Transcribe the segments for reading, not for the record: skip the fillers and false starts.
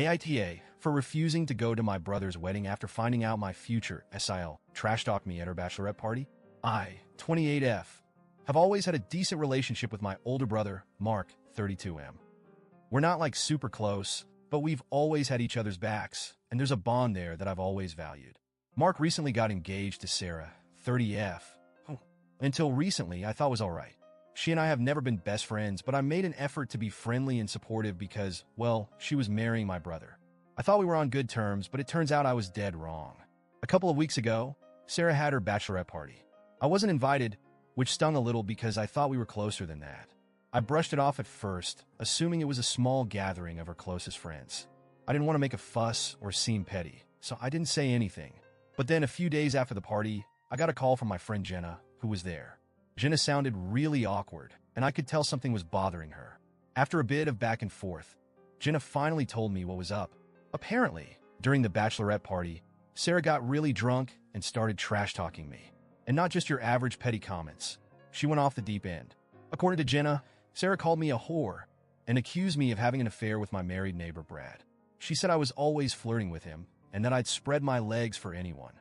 AITA for refusing to go to my brother's wedding after finding out my future SIL trash-talked me at her bachelorette party. I, 28F, have always had a decent relationship with my older brother, Mark, 32M. We're not like super close, but we've always had each other's backs, and there's a bond there that I've always valued. Mark recently got engaged to Sarah, 30F. Until recently, I thought was alright. She and I have never been best friends, but I made an effort to be friendly and supportive because, well, she was marrying my brother. I thought we were on good terms, but it turns out I was dead wrong. A couple of weeks ago, Sarah had her bachelorette party. I wasn't invited, which stung a little because I thought we were closer than that. I brushed it off at first, assuming it was a small gathering of her closest friends. I didn't want to make a fuss or seem petty, so I didn't say anything. But then a few days after the party, I got a call from my friend Jenna, who was there. Jenna sounded really awkward, and I could tell something was bothering her. After a bit of back and forth, Jenna finally told me what was up. Apparently, during the bachelorette party, Sarah got really drunk and started trash-talking me. And not just your average petty comments. She went off the deep end. According to Jenna, Sarah called me a whore and accused me of having an affair with my married neighbor, Brad. She said I was always flirting with him and that I'd spread my legs for anyone.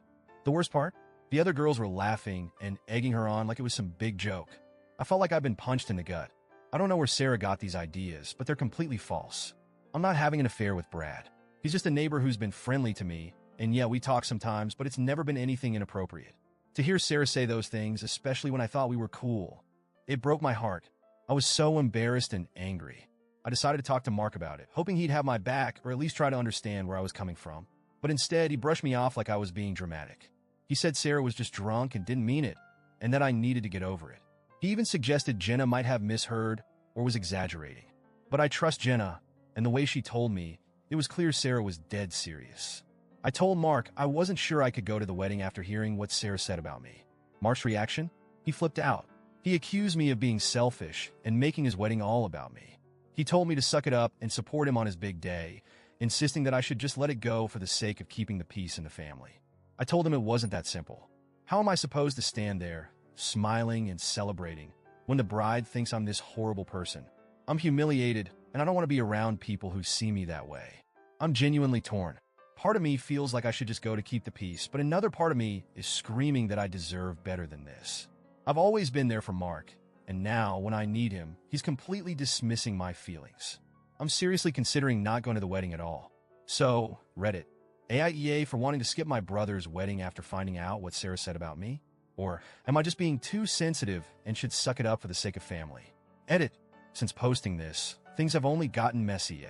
The worst part? The other girls were laughing and egging her on like it was some big joke. I felt like I'd been punched in the gut. I don't know where Sarah got these ideas, but they're completely false. I'm not having an affair with Brad. He's just a neighbor who's been friendly to me, and yeah, we talk sometimes, but it's never been anything inappropriate. To hear Sarah say those things, especially when I thought we were cool, it broke my heart. I was so embarrassed and angry. I decided to talk to Mark about it, hoping he'd have my back or at least try to understand where I was coming from. But instead, he brushed me off like I was being dramatic. He said Sarah was just drunk and didn't mean it, and that I needed to get over it. He even suggested Jenna might have misheard or was exaggerating. But I trust Jenna, and the way she told me, it was clear Sarah was dead serious. I told Mark I wasn't sure I could go to the wedding after hearing what Sarah said about me. Mark's reaction? He flipped out. He accused me of being selfish and making his wedding all about me. He told me to suck it up and support him on his big day, insisting that I should just let it go for the sake of keeping the peace in the family. I told him it wasn't that simple. How am I supposed to stand there, smiling and celebrating, when the bride thinks I'm this horrible person? I'm humiliated, and I don't want to be around people who see me that way. I'm genuinely torn. Part of me feels like I should just go to keep the peace, but another part of me is screaming that I deserve better than this. I've always been there for Mark, and now, when I need him, he's completely dismissing my feelings. I'm seriously considering not going to the wedding at all. So, Reddit. AITA for wanting to skip my brother's wedding after finding out what Sarah said about me? Or am I just being too sensitive and should suck it up for the sake of family? Edit. Since posting this, things have only gotten messy.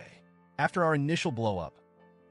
After our initial blow-up,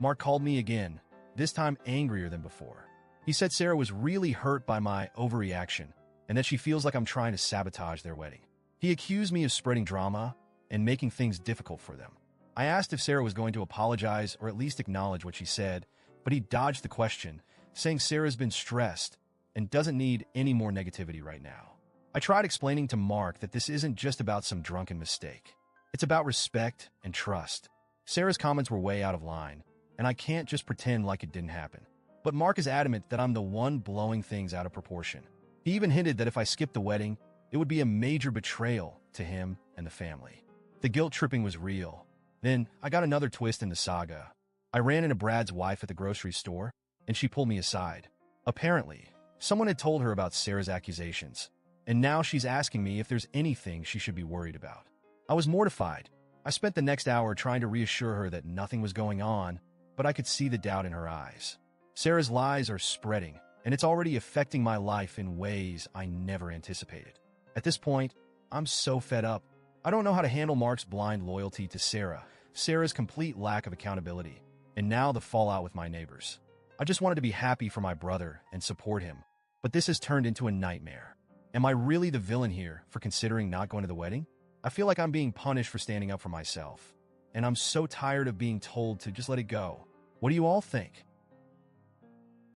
Mark called me again, this time angrier than before. He said Sarah was really hurt by my overreaction and that she feels like I'm trying to sabotage their wedding. He accused me of spreading drama and making things difficult for them. I asked if Sarah was going to apologize or at least acknowledge what she said, but he dodged the question, saying Sarah's been stressed and doesn't need any more negativity right now. I tried explaining to Mark that this isn't just about some drunken mistake. It's about respect and trust. Sarah's comments were way out of line, and I can't just pretend like it didn't happen. But Mark is adamant that I'm the one blowing things out of proportion. He even hinted that if I skipped the wedding, it would be a major betrayal to him and the family. The guilt tripping was real. Then I got another twist in the saga. I ran into Brad's wife at the grocery store, and she pulled me aside. Apparently, someone had told her about Sarah's accusations, and now she's asking me if there's anything she should be worried about. I was mortified. I spent the next hour trying to reassure her that nothing was going on, but I could see the doubt in her eyes. Sarah's lies are spreading, and it's already affecting my life in ways I never anticipated. At this point, I'm so fed up. I don't know how to handle Mark's blind loyalty to Sarah, Sarah's complete lack of accountability, and now the fallout with my neighbors. I just wanted to be happy for my brother and support him, but this has turned into a nightmare. Am I really the villain here for considering not going to the wedding? I feel like I'm being punished for standing up for myself, and I'm so tired of being told to just let it go. What do you all think?